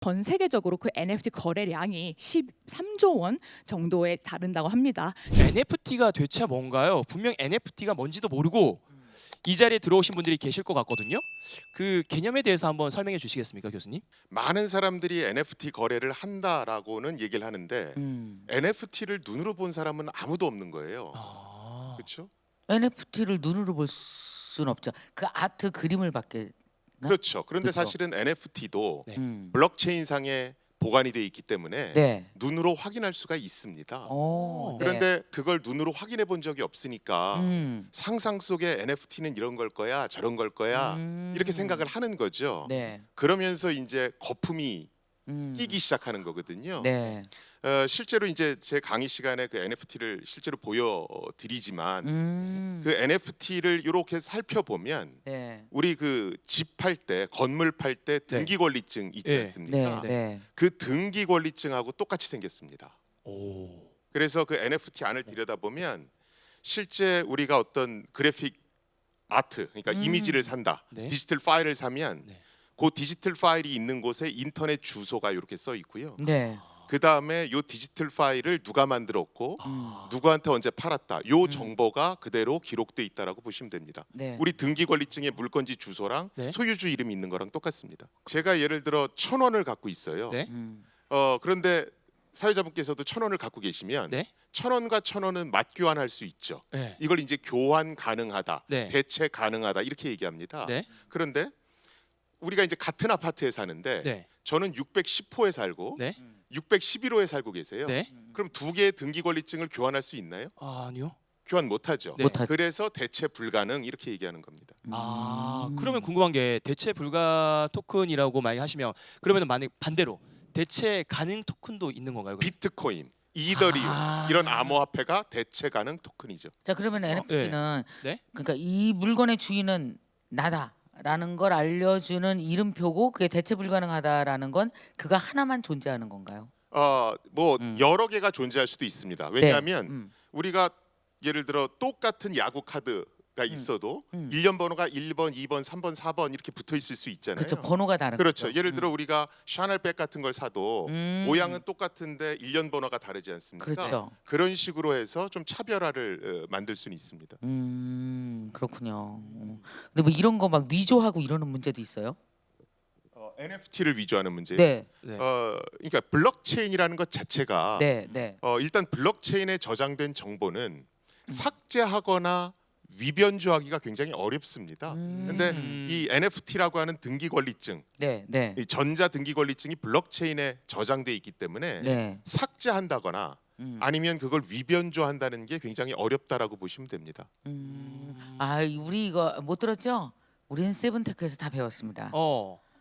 전 세계적으로 그 NFT 거래량이 13조 원 정도에 다른다고 합니다. NFT가 대체 뭔가요? 분명 NFT가 뭔지도 모르고 이 자리에 들어오신 분들이 계실 것 같거든요. 그 개념에 대해서 한번 설명해 주시겠습니까, 교수님? 많은 사람들이 NFT 거래를 한다라고는 얘기를 하는데 NFT를 눈으로 본 사람은 아무도 없는 거예요. 그렇죠? NFT를 눈으로 볼 수는 없죠. 그 아트 그림을 밖에. 그렇죠. 그런데 그렇죠. 사실은 NFT도 네. 블록체인 상에 보관이 돼 있기 때문에 네. 눈으로 확인할 수가 있습니다. 네. 그런데 그걸 눈으로 확인해 본 적이 없으니까 상상 속에 NFT는 이런 걸 거야, 저런 걸 거야 이렇게 생각을 하는 거죠. 네. 그러면서 이제 거품이 끼기 시작하는 거거든요. 네. 실제로 이제 제 강의 시간에 그 NFT를 실제로 보여드리지만 그 NFT를 이렇게 살펴보면 네. 우리 그 집 팔 때, 건물 팔 때 등기 권리증 있지 네. 않습니까? 네. 네. 그 등기 권리증하고 똑같이 생겼습니다. 오. 그래서 그 NFT 안을 들여다보면 실제 우리가 어떤 그래픽 아트, 그러니까 이미지를 산다, 네. 디지털 파일을 사면 네. 그 디지털 파일이 있는 곳에 인터넷 주소가 이렇게 써 있고요. 네. 그 다음에 요 디지털 파일을 누가 만들었고 누구한테 언제 팔았다, 요 정보가 그대로 기록돼 있다라고 보시면 됩니다. 네. 우리 등기 권리증에 물건지 주소랑 네. 소유주 이름이 있는 거랑 똑같습니다. 제가 예를 들어 1,000원을 갖고 있어요. 네. 그런데 사회자분께서도 1,000원을 갖고 계시면 네. 1,000원과 1,000원은 맞교환할 수 있죠. 네. 이걸 이제 교환 가능하다, 네. 대체 가능하다 이렇게 얘기합니다. 네. 그런데 우리가 이제 같은 아파트에 사는데 네. 저는 610호에 살고 네. 611호에 살고 계세요. 네. 그럼 두 개의 등기 권리증을 교환할 수 있나요? 아니요. 교환 못하죠. 네. 못하죠. 그래서 대체 불가능 이렇게 얘기하는 겁니다. 그러면 궁금한 게 대체 불가 토큰이라고 많이 하시면 그러면 만약 반대로 대체 가능 토큰도 있는 건가요? 그럼? 비트코인, 이더리움 아. 이런 암호화폐가 대체 가능 토큰이죠. 자, 그러면 NFT는 네. 그러니까 이 물건의 주인은 나다라는 걸 알려주는 이름표고 그게 대체 불가능하다라는 건 그가 하나만 존재하는 건가요? 뭐 여러 개가 존재할 수도 있습니다. 왜냐하면 네. 우리가 예를 들어 똑같은 야구 카드가 있어도 1년 번호가 1번, 2번, 3번, 4번 이렇게 붙어 있을 수 있잖아요. 그렇죠. 번호가 다른 그렇죠. 거죠. 예를 들어 우리가 샤넬백 같은 걸 사도 모양은 똑같은데 1년 번호가 다르지 않습니까? 그렇죠. 그런 식으로 해서 좀 차별화를 만들 수는 있습니다. 그렇군요. 근데 뭐 이런 거 막 위조하고 이러는 문제도 있어요? NFT를 위조하는 문제. 네. 네. 그러니까 블록체인이라는 것 자체가 네. 네. 일단 블록체인에 저장된 정보는 삭제하거나 위변조하기가 굉장히 어렵습니다. 근데 이 NFT라고 하는 등기 권리증, 네. 네. 이 전자 등기 권리증이 블록체인에 저장돼 있기 때문에 네. 삭제한다거나 아니면 그걸 위변조한다는 게 굉장히 어렵다라고 보시면 됩니다. 우리 이거 못 들었죠? 우리는 세븐테크에서 다 배웠습니다.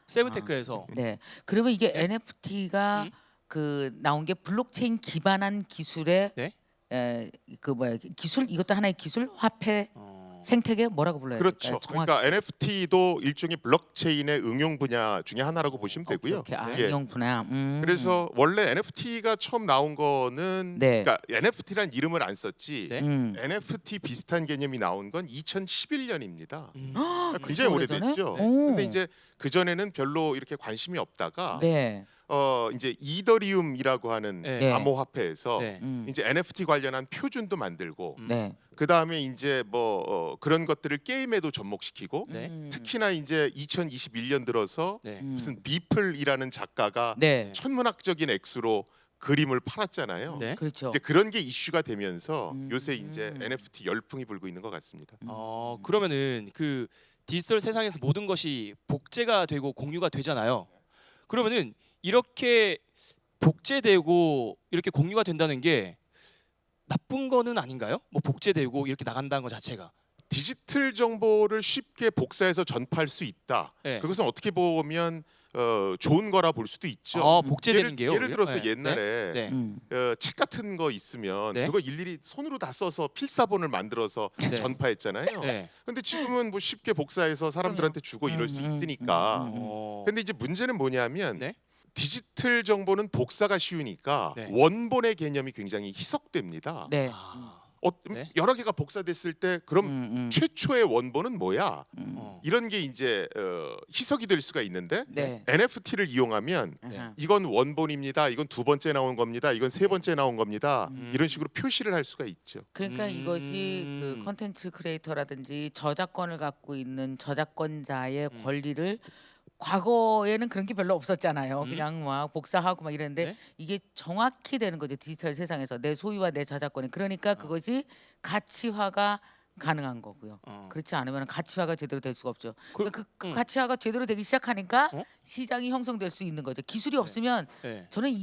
세븐테크에서 네. 그러면 이게 NFT가 그 나온 게 블록체인 기반한 기술의 네. 그 뭐야 기술 이것도 하나의 기술 화폐 생태계 뭐라고 불러야 그렇죠. 될까요? 정확히. 그러니까 NFT도 일종의 블록체인의 응용 분야 중에 하나라고 보시면 되고요. 오케이. 예. 응용분야. 그래서 원래 NFT가 처음 나온 거는 네. 그러니까 NFT란 이름을 안 썼지. 네. NFT 비슷한 개념이 나온 건 2011년입니다. 그렇게 굉장히 오래전에? 오래됐죠. 오. 근데 이제 그 전에는 별로 이렇게 관심이 없다가 네. 이제 이더리움이라고 하는 네. 암호화폐에서 네. 이제 NFT 관련한 표준도 만들고 네. 그 다음에 이제 뭐 그런 것들을 게임에도 접목시키고 네. 특히나 이제 2021년 들어서 네. 무슨 비플이라는 작가가 네. 천문학적인 액수로 그림을 팔았잖아요. 네. 그렇죠. 이제 그런 게 이슈가 되면서 요새 이제 NFT 열풍이 불고 있는 것 같습니다. 그러면은 그 디지털 세상에서 모든 것이 복제가 되고 공유가 되잖아요. 그러면은 이렇게 복제되고 이렇게 공유가 된다는 게 나쁜 거는 아닌가요? 뭐 복제되고 이렇게 나간다는 것 자체가. 디지털 정보를 쉽게 복사해서 전파할 수 있다. 네. 그것은 어떻게 보면 좋은 거라 볼 수도 있죠. 복제되는 게요. 예를 들어서 오히려? 네. 옛날에 네. 책 같은 거 있으면 네. 그거 일일이 손으로 다 써서 필사본을 만들어서 네. 전파했잖아요. 네. 근데 지금은 뭐 쉽게 복사해서 사람들한테 주고 이럴 수 있으니까. 근데 이제 문제는 뭐냐면 네. 디지털 정보는 복사가 쉬우니까 네. 원본의 개념이 굉장히 희석됩니다. 네. 네. 여러 개가 복사됐을 때 그럼 최초의 원본은 뭐야? 어. 이런 게 이제 희석이 될 수가 있는데 네. NFT를 이용하면 아하. 이건 원본입니다. 이건 두 번째 나온 겁니다. 이건 세 번째 나온 겁니다. 이런 식으로 표시를 할 수가 있죠. 그러니까 이것이 그 컨텐츠 크리에이터라든지 저작권을 갖고 있는 저작권자의 권리를 과거에는 그런 게 별로 없었잖아요. 그냥 막 복사하고 막 이랬는데 네. 이게 정확히 되는 거죠. 디지털 세상에서 내 소유와 내 저작권이. 그러니까 그것이 가치화가 가능한 거고요. 그렇지 않으면 가치화가 제대로 될 수가 없죠. 그 가치화가 제대로 되기 시작하니까 어? 시장이 형성될 수 있는 거죠. 기술이 없으면 네. 저는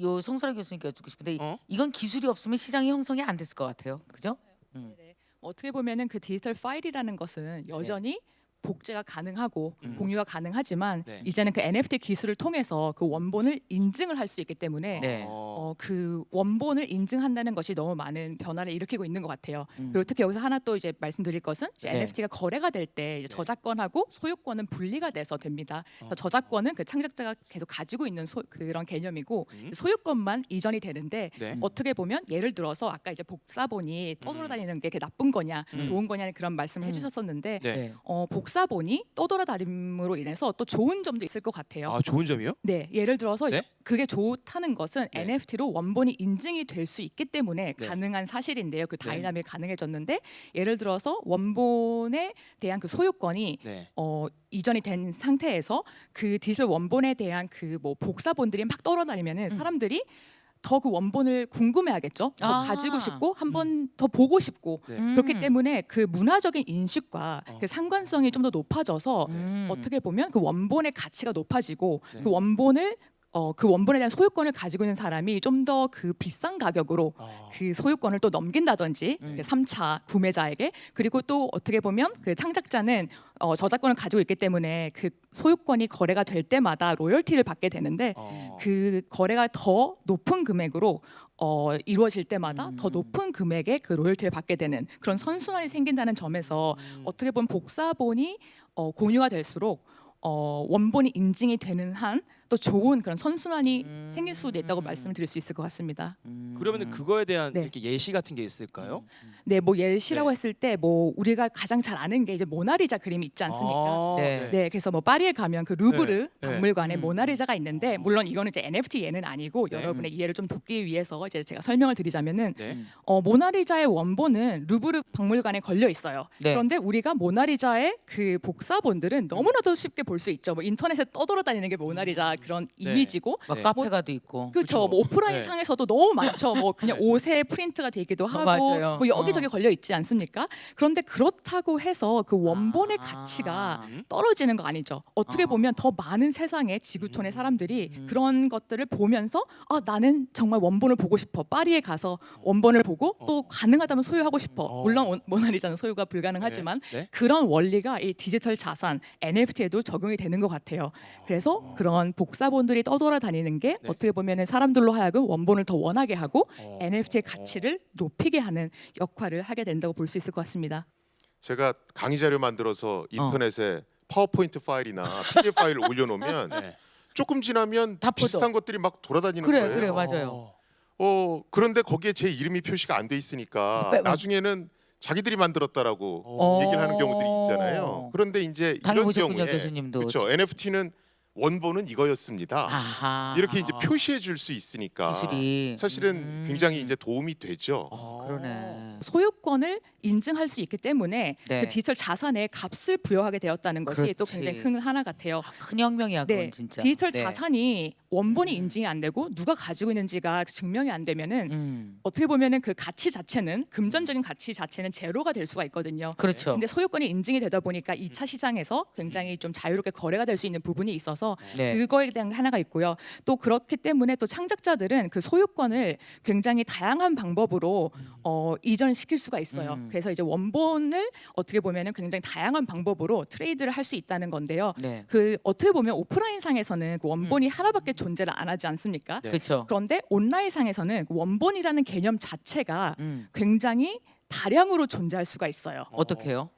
요 송설아 교수님께 여쭙고 싶은데 어? 이건 기술이 없으면 시장이 형성이 안 됐을 것 같아요. 그죠? 네. 어떻게 보면은 그 디지털 파일이라는 것은 여전히 복제가 가능하고 공유가 가능하지만 네. 이제는 그 NFT 기술을 통해서 그 원본을 인증을 할 수 있기 때문에 네. 그 원본을 인증한다는 것이 너무 많은 변화를 일으키고 있는 것 같아요. 그리고 특히 여기서 하나 또 이제 말씀드릴 것은 이제 네. NFT가 거래가 될 때 저작권하고 소유권은 분리가 돼서 됩니다. 그래서 저작권은 그 창작자가 계속 가지고 있는 그런 개념이고 소유권만 이전이 되는데 네. 어떻게 보면 예를 들어서 아까 이제 복사본이 떠돌아다니는 게 나쁜 거냐 좋은 거냐는 그런 말씀을 해주셨었는데 네. 네. 복사본이 떠돌아다님으로 인해서 또 좋은 점도 있을 것 같아요. 아, 좋은 점이요? 네, 예를 들어서 네? 이제 그게 좋다는 것은 네. NFT로 원본이 인증이 될 수 있기 때문에 네. 가능한 사실인데요. 그 네. 다이나믹이 가능해졌는데 예를 들어서 원본에 대한 그 소유권이 네. 이전이 된 상태에서 그 디지털 원본에 대한 그 뭐 복사본들이 막 떠돌아다니면은 사람들이 더 그 원본을 궁금해하겠죠. 더 아. 가지고 싶고 한 번 더 보고 싶고 네. 그렇기 때문에 그 문화적인 인식과 어. 그 상관성이 좀 더 높아져서 어떻게 보면 그 원본의 가치가 높아지고 네. 그 원본을 그 원본에 대한 소유권을 가지고 있는 사람이 좀 더 그 비싼 가격으로 그 소유권을 또 넘긴다든지 그 3차 구매자에게 그리고 또 어떻게 보면 그 창작자는 저작권을 가지고 있기 때문에 그 소유권이 거래가 될 때마다 로열티를 받게 되는데 그 거래가 더 높은 금액으로 이루어질 때마다 더 높은 금액의 그 로열티를 받게 되는 그런 선순환이 생긴다는 점에서 어떻게 보면 복사본이 공유가 될수록 원본이 인증이 되는 한 또 좋은 그런 선순환이 생길 수도 있다고 말씀드릴 수 있을 것 같습니다. 그러면 그거에 대한 네. 이렇게 예시 같은 게 있을까요? 네, 뭐 예시라고 네. 했을 때 뭐 우리가 가장 잘 아는 게 이제 모나리자 그림이 있지 않습니까? 아, 네. 네, 그래서 뭐 파리에 가면 그 루브르 네. 박물관에 모나리자가 있는데 물론 이거는 이제 NFT 예는 아니고 네. 여러분의 이해를 좀 돕기 위해서 이제 제가 설명을 드리자면은 네. 모나리자의 원본은 루브르 박물관에 걸려 있어요. 네. 그런데 우리가 모나리자의 그 복사본들은 너무나도 쉽게 볼 수 있죠. 뭐 인터넷에 떠돌아다니는 게 모나리자 그런 네. 이미지고 막 네. 카페가도 있고. 그렇죠. 뭐 오프라인 네. 상에서도 너무 많죠. 뭐 그냥 옷에 프린트가 돼 있기도 하고 맞아요. 뭐 여기저기 걸려 있지 않습니까? 그런데 그렇다고 해서 그 원본의 아. 가치가 떨어지는 거 아니죠. 어떻게 보면 더 많은 세상의 지구촌의 사람들이 그런 것들을 보면서 나는 정말 원본을 보고 싶어. 파리에 가서 원본을 보고 또 가능하다면 소유하고 싶어. 물론 모나리자는 소유가 불가능하지만 네. 그런 원리가 이 디지털 자산 NFT에도 적용이 되는 것 같아요. 그래서 그런 복사본들이 떠돌아다니는 게 네. 어떻게 보면은 사람들로 하여금 원본을 더 원하게 하고 NFT의 가치를 높이게 하는 역할을 하게 된다고 볼 수 있을 것 같습니다. 제가 강의 자료 만들어서 인터넷에 파워포인트 파일이나 PDF 파일을 올려놓으면 네. 조금 지나면 다 비슷한 것들이 막 돌아다니는 그래, 거예요. 그래, 맞아요. 그런데 거기에 제 이름이 표시가 안 돼 있으니까 나중에는 자기들이 만들었다라고 얘기를 하는 경우들이 있잖아요. 그런데 이제 이런 당해보셨군요, 경우에 교수님도. 그렇죠. NFT는 원본은 이거였습니다. 아하. 이렇게 이제 표시해 줄 수 있으니까 기술이 사실은 굉장히 이제 도움이 되죠. 그러네. 소유권을 인증할 수 있기 때문에 네. 그 디지털 자산에 값을 부여하게 되었다는 것이 또 그렇지. 굉장히 큰 하나 같아요. 큰 혁명이야 그건 네, 진짜. 디지털 네. 자산이 원본이 인증이 안 되고 누가 가지고 있는지가 증명이 안 되면은 음. 어떻게 보면은 그 가치 자체는 금전적인 가치 자체는 제로가 될 수가 있거든요. 그렇죠. 근데 소유권이 인증이 되다 보니까 2차 시장에서 굉장히 좀 자유롭게 거래가 될 수 있는 부분이 있어서 네. 그거에 대한 하나가 있고요. 또 그렇기 때문에 또 창작자들은 그 소유권을 굉장히 다양한 방법으로 이전시킬 수가 있어요. 그래서 이제 원본을 어떻게 보면은 굉장히 다양한 방법으로 트레이드를 할 수 있다는 건데요. 네. 그 어떻게 보면 오프라인 상에서는 그 원본이 하나밖에 존재를 안 하지 않습니까? 네. 그렇죠. 그런데 온라인 상에서는 그 원본이라는 개념 자체가 음. 굉장히 다량으로 존재할 수가 있어요. 어떻게요?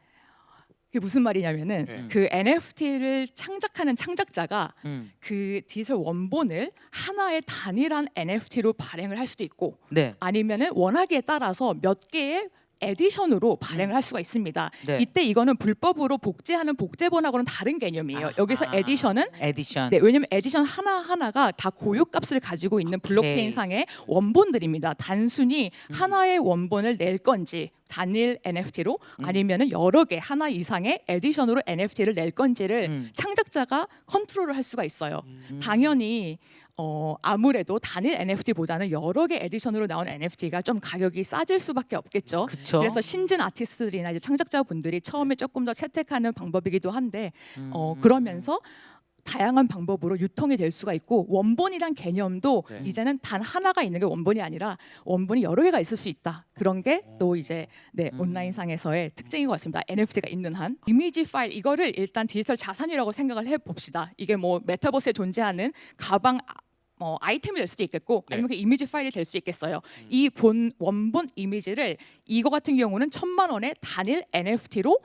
그게 무슨 말이냐면은 네. 그 NFT를 창작하는 창작자가 음. 그 디지털 원본을 하나의 단일한 NFT로 발행을 할 수도 있고 네. 아니면은 원하기에 따라서 몇 개의 에디션으로 발행을 할 수가 있습니다. 네. 이때 이거는 불법으로 복제하는 복제본하고는 다른 개념이에요. 여기서 아하. 에디션은 에디션. 네, 왜냐면 에디션 하나하나가 다 고유값을 가지고 있는 블록체인상의 원본들입니다. 단순히 하나의 원본을 낼 건지 단일 NFT로 아니면은 여러 개 하나 이상의 에디션으로 NFT를 낼 건지를 창작자가 컨트롤을 할 수가 있어요. 당연히 아무래도 단일 NFT보다는 여러 개 에디션으로 나온 NFT가 좀 가격이 싸질 수밖에 없겠죠. 그쵸. 그래서 신진 아티스트들이나 이제 창작자분들이 처음에 조금 더 채택하는 방법이기도 한데 그러면서 다양한 방법으로 유통이 될 수가 있고 원본이란 개념도 네. 이제는 단 하나가 있는 게 원본이 아니라 원본이 여러 개가 있을 수 있다. 그런 게 또 이제 네, 온라인상에서의 특징인 것 같습니다. NFT가 있는 한 이미지 파일 이거를 일단 디지털 자산이라고 생각을 해봅시다. 이게 뭐 메타버스에 존재하는 가방 아이템이 될 수도 있겠고 네. 아니면 그 이미지 파일이 될 수 있겠어요. 이 원본 이미지를 이거 같은 경우는 1,000만 원의 단일 NFT로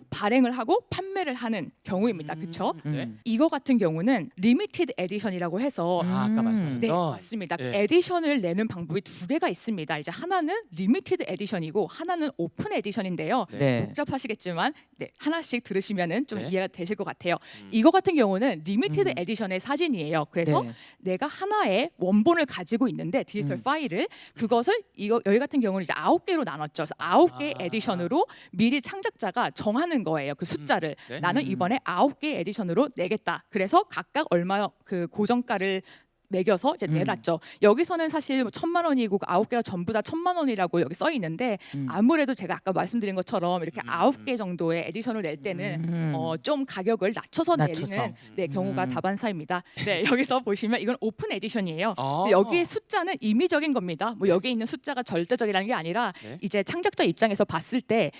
발행을 하고 판매를 하는 경우입니다. 그렇죠? 네. 이거 같은 경우는 리미티드 에디션이라고 해서 아까 말씀하셨던 네, 맞습니다. 예. 에디션을 내는 방법이 두 개가 있습니다. 이제 하나는 리미티드 에디션이고 하나는 오픈 에디션인데요. 네. 복잡하시겠지만 네, 하나씩 들으시면은 좀 네. 이해가 되실 것 같아요. 이거 같은 경우는 리미티드 에디션의 사진이에요. 그래서 네. 내가 하나의 원본을 가지고 있는데 디지털 파일을 그것을 여기 같은 경우는 이제 9개로 나눴죠. 그래서 9개의 에디션으로 미리 창작자가 정하는 거예요. 그 숫자를 네. 나는 이번에 9개 에디션으로 내겠다. 그래서 각각 얼마 그 고정가를 매겨서 이제 내놨죠. 여기서는 사실 1,000만 원이고 9개가 전부 다 1,000만 원이라고 여기 써 있는데 아무래도 제가 아까 말씀드린 것처럼 이렇게 9개 정도의 에디션을 낼 때는 좀 가격을 낮춰서 내리는 네, 경우가 다반사입니다. 네, 여기서 보시면 이건 오픈 에디션이에요. 근데 여기의 숫자는 임의적인 겁니다. 뭐 여기 있는 숫자가 절대적이라는 게 아니라 네. 이제 창작자 입장에서 봤을 때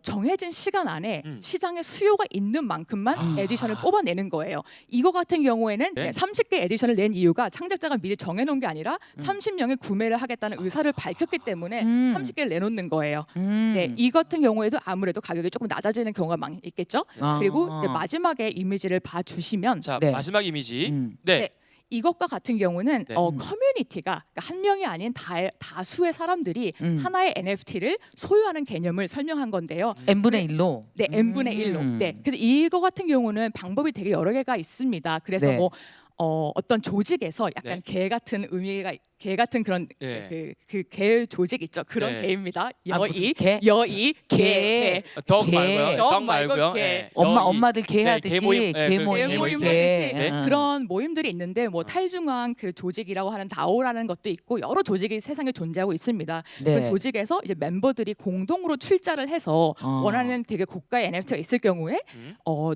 정해진 시간 안에 시장에 수요가 있는 만큼만 에디션을 뽑아내는 거예요. 이거 같은 경우에는 네. 30개 에디션을 낸 이유가 창작자가 미리 정해놓은 게 아니라 30명이 구매를 하겠다는 의사를 밝혔기 때문에 30개를 내놓는 거예요. 네, 이 같은 경우에도 아무래도 가격이 조금 낮아지는 경우가 많이 있겠죠. 그리고 이제 마지막에 이미지를 봐주시면 자, 네. 마지막 이미지. 네. 네. 이것과 같은 경우는 네. 커뮤니티가 그러니까 한 명이 아닌 다수의 사람들이 하나의 NFT를 소유하는 개념을 설명한 건데요. n분의 1로. 네, n분의 1로. 네, 그래서 이거 같은 경우는 방법이 되게 여러 개가 있습니다. 그래서 네. 뭐 어떤 조직에서 약간 네. 개 같은 의미가 개 같은 그런 네. 개 조직 있죠. 그런 네. 개입니다. 무슨 여의 개? 여의 개. 개. 덕 개. 말고요. 덕 덕 말고 말고요. 개. 예. 엄마들 개 네, 하듯이 개 모임, 네, 개 그 모임. 개 모임 모임 개. 하듯이 네. 그런 모임들이 있는데 뭐 탈중앙 그 조직이라고 하는 다오라는 것도 있고 여러 조직이 세상에 존재하고 있습니다. 네. 그 조직에서 이제 멤버들이 공동으로 출자를 해서 원하는 되게 고가의 NFT가 있을 경우에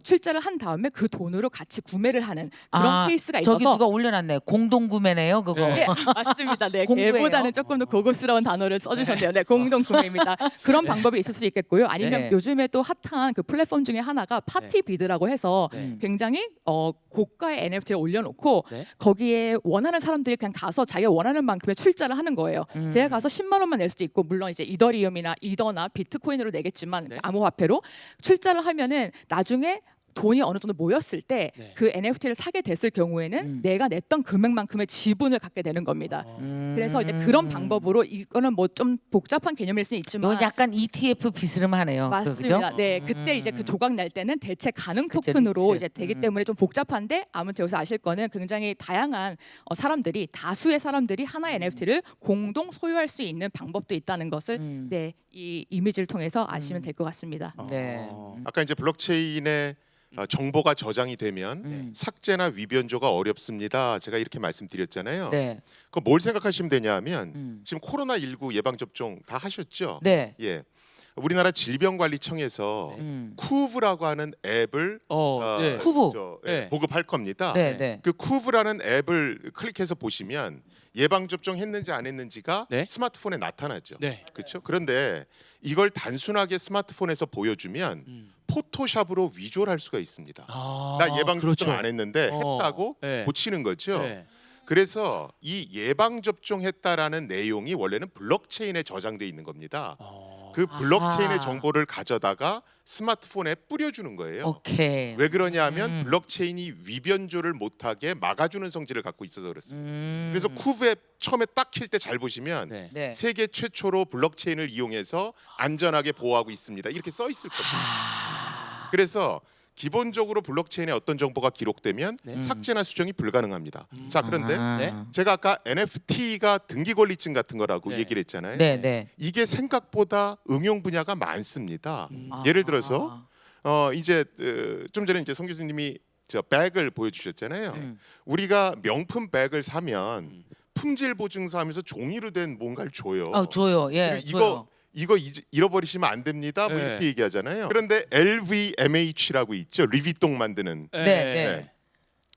출자를 한 다음에 그 돈으로 같이 구매를 하는 그런 케이스가 있어서 저기 누가 올려놨네. 공동구매네요, 그거. 네. 네, 맞습니다. 네, 공구예요? 개보다는 조금 더 고급스러운 단어를 써주셨네요. 네, 공동 구매입니다. 그런 방법이 있을 수 있겠고요. 아니면 네. 요즘에 또 핫한 그 플랫폼 중에 하나가 파티 비드라고 해서 네. 굉장히 고가의 NFT를 올려놓고 네. 거기에 원하는 사람들이 그냥 가서 자기가 원하는 만큼의 출자를 하는 거예요. 제가 가서 10만 원만 낼 수도 있고 물론 이제 이더리움이나 이더나 비트코인으로 내겠지만 네. 암호화폐로 출자를 하면은 나중에 돈이 어느 정도 모였을 때 네. 그 NFT를 사게 됐을 경우에는 내가 냈던 금액만큼의 지분을 갖게 되는 겁니다. 그래서 이제 그런 방법으로 이거는 뭐 좀 복잡한 개념일 수는 있지만 이건 약간 ETF 비스름하네요. 맞습니다. 그죠? 네, 그때 이제 그 조각 날 때는 대체 가능 그쵸, 토큰으로 리츠. 이제 되기 때문에 좀 복잡한데 아무튼 여기서 아실 거는 굉장히 다양한 사람들이 다수의 사람들이 하나의 NFT를 공동 소유할 수 있는 방법도 있다는 것을 네, 이 이미지를 통해서 아시면 될 것 같습니다. 네. 아까 이제 블록체인에 정보가 저장이 되면 삭제나 위변조가 어렵습니다. 제가 이렇게 말씀드렸잖아요. 네. 그럼 뭘 생각하시면 되냐면 지금 코로나19 예방 접종 다 하셨죠? 네. 예. 우리나라 질병관리청에서 쿠브라고 하는 앱을 네. 쿠브. 네. 보급할 겁니다. 네, 네. 그 쿠브라는 앱을 클릭해서 보시면 예방 접종 했는지 안 했는지가 네. 스마트폰에 나타나죠. 네. 그렇죠? 그런데 이걸 단순하게 스마트폰에서 보여주면 포토샵으로 위조할 수가 있습니다. 나 예방 그렇죠. 접종 안 했는데 했다고 네. 고치는 거죠. 네. 그래서 이 예방 접종했다라는 내용이 원래는 블록체인에 저장돼 있는 겁니다. 그 블록체인의 아하. 정보를 가져다가 스마트폰에 뿌려주는 거예요. 오케이. 왜 그러냐면 블록체인이 위변조를 못하게 막아주는 성질을 갖고 있어서 그렇습니다. 그래서 쿠브에 처음에 딱 킬 때 잘 보시면 네. 네. 세계 최초로 블록체인을 이용해서 안전하게 보호하고 있습니다. 이렇게 써 있을 겁니다. 그래서 기본적으로 블록체인에 어떤 정보가 기록되면 네. 삭제나 수정이 불가능합니다. 자, 그런데 네. 제가 아까 NFT가 등기 권리증 같은 거라고 네. 얘기를 했잖아요. 네, 네. 이게 생각보다 응용 분야가 많습니다. 아. 예를 들어서 이제 좀 전에 이제 송 교수님이 저 백을 보여주셨잖아요. 우리가 명품 백을 사면 품질 보증서 하면서 종이로 된 뭔가를 줘요. 줘요. 예. 그리고 줘요. 이거 잃어버리시면 안 됩니다. 뭐 네. 이렇게 얘기하잖아요. 그런데 LVMH라고 있죠. 루이비통 만드는 네, 네.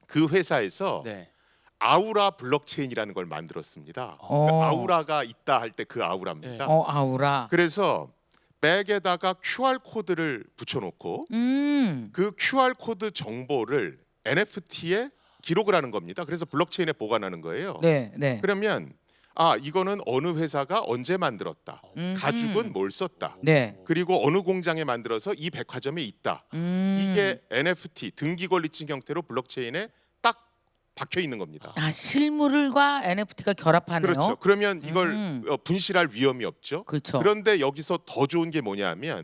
그 회사에서 네. 아우라 블록체인이라는 걸 만들었습니다. 어. 아우라가 있다 할 때 그 아우라입니다. 아우라. 그래서 백에다가 QR 코드를 붙여놓고 그 QR 코드 정보를 NFT에 기록을 하는 겁니다. 그래서 블록체인에 보관하는 거예요. 네, 네. 그러면 이거는 어느 회사가 언제 만들었다. 가죽은 뭘 썼다. 네. 그리고 어느 공장에 만들어서 이 백화점에 있다. 이게 NFT 등기 권리증 형태로 블록체인에 딱 박혀 있는 겁니다. 실물과 NFT가 결합하네요. 그렇죠. 그러면 이걸 분실할 위험이 없죠. 그렇죠. 그런데 여기서 더 좋은 게 뭐냐면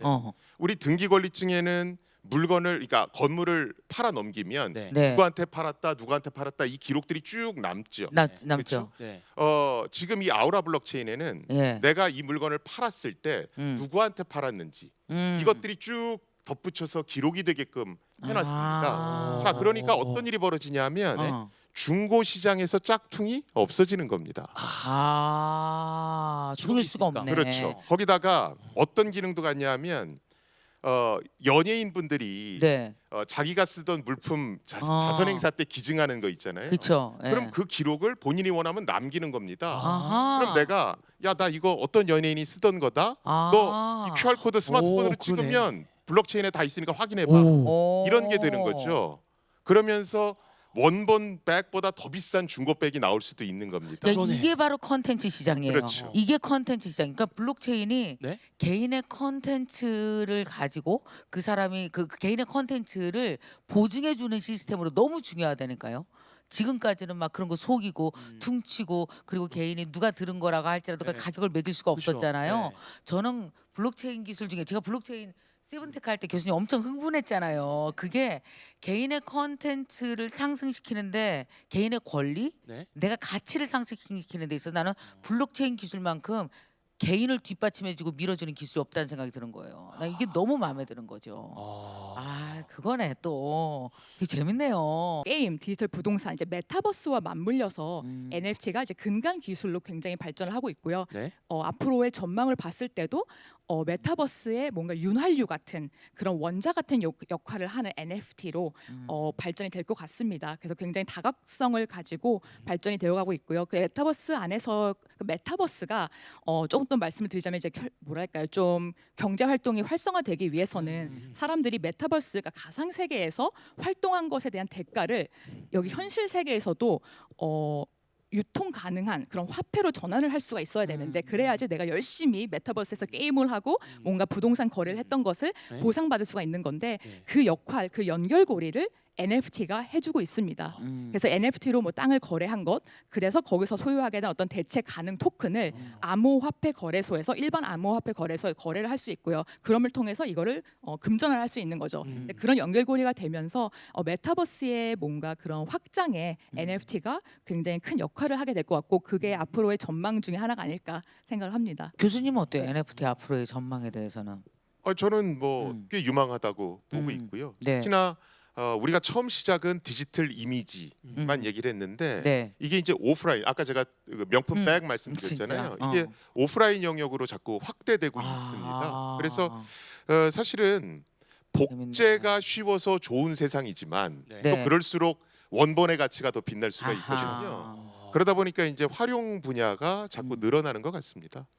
우리 등기 권리증에는 물건을 그러니까 건물을 팔아 넘기면 네. 네. 누구한테 팔았다 이 기록들이 쭉 남죠. 남죠. 네. 지금 이 아우라 블록체인에는 예. 내가 이 물건을 팔았을 때 누구한테 팔았는지 이것들이 쭉 덧붙여서 기록이 되게끔 해놨습니다. 자, 그러니까 어떤 일이 벌어지냐면 중고 시장에서 짝퉁이 없어지는 겁니다. 속일 수가 있으니까. 없네. 그렇죠. 거기다가 어떤 기능도 갖냐면 연예인분들이 네. 자기가 쓰던 물품 자선 행사 때 기증하는 거 있잖아요. 그렇죠. 그럼 그 기록을 본인이 원하면 남기는 겁니다. 아하. 그럼 내가 나 이거 어떤 연예인이 쓰던 거다. 너 이 QR 코드 스마트폰으로 오, 그러네. 찍으면 블록체인에 다 있으니까 확인해 봐. 오. 이런 게 되는 거죠. 그러면서 원본 백보다 더 비싼 중고 백이 나올 수도 있는 겁니다. 그러네. 이게 바로 컨텐츠 시장이에요. 그렇죠. 이게 컨텐츠 시장. 그러니까 블록체인이 네? 개인의 컨텐츠를 가지고 그 사람이 그 개인의 컨텐츠를 보증해 주는 시스템으로 너무 중요하다니까요. 지금까지는 막 그런 거 속이고 퉁치고 그리고 개인이 누가 들은 거라고 할지라도 네. 가격을 매길 수가 그렇죠. 없었잖아요. 네. 저는 블록체인 기술 중에 제가 블록체인 세븐테크 할 때 교수님 엄청 흥분했잖아요. 그게 개인의 컨텐츠를 상승시키는데 개인의 권리, 네. 내가 가치를 상승시키는 데 있어 나는 블록체인 기술만큼 개인을 뒷받침해주고 밀어주는 기술이 없다는 생각이 드는 거예요. 나 이게 너무 마음에 드는 거죠. 그거네 또. 되게 재밌네요. 게임, 디지털 부동산, 이제 메타버스와 맞물려서 NFT가 이제 근간 기술로 굉장히 발전을 하고 있고요. 네. 앞으로의 전망을 봤을 때도 메타버스의 뭔가 윤활유 같은 그런 원자 같은 역할을 하는 NFT로 발전이 될 것 같습니다. 그래서 굉장히 다각성을 가지고 발전이 되어가고 있고요. 그 메타버스 안에서 그 메타버스가 조금 더 말씀을 드리자면 이제 뭐랄까요, 좀 경제 활동이 활성화되기 위해서는 사람들이 메타버스, 그러니까 가상 세계에서 활동한 것에 대한 대가를 여기 현실 세계에서도 유통 가능한 그런 화폐로 전환을 할 수가 있어야 되는데 그래야지 내가 열심히 메타버스에서 게임을 하고 뭔가 부동산 거래를 했던 것을 네. 보상받을 수가 있는 건데 네. 그 역할, 그 연결고리를 NFT가 해주고 있습니다. 그래서 NFT로 뭐 땅을 거래한 것, 그래서 거기서 소유하게 된 어떤 대체 가능 토큰을 암호화폐 거래소에서 일반 암호화폐 거래소에 거래를 할 수 있고요. 그럼을 통해서 이거를 금전을 할 수 있는 거죠. 근데 그런 연결고리가 되면서 메타버스의 뭔가 그런 확장에 NFT가 굉장히 큰 역할을 하게 될 것 같고 그게 앞으로의 전망 중에 하나가 아닐까 생각을 합니다. 교수님은 어때요? NFT 앞으로의 전망에 대해서는? 저는 뭐 꽤 유망하다고 보고 있고요. 네. 특히나 우리가 처음 시작은 디지털 이미지만 얘기를 했는데 네. 이게 이제 오프라인 아까 제가 그 명품 백 말씀드렸잖아요. 진짜. 이게 오프라인 영역으로 자꾸 확대되고 있습니다. 그래서 사실은 복제가 쉬워서 좋은 세상이지만 네. 또 네. 그럴수록 원본의 가치가 더 빛날 수가 아하. 있거든요. 그러다 보니까 이제 활용 분야가 자꾸 늘어나는 것 같습니다.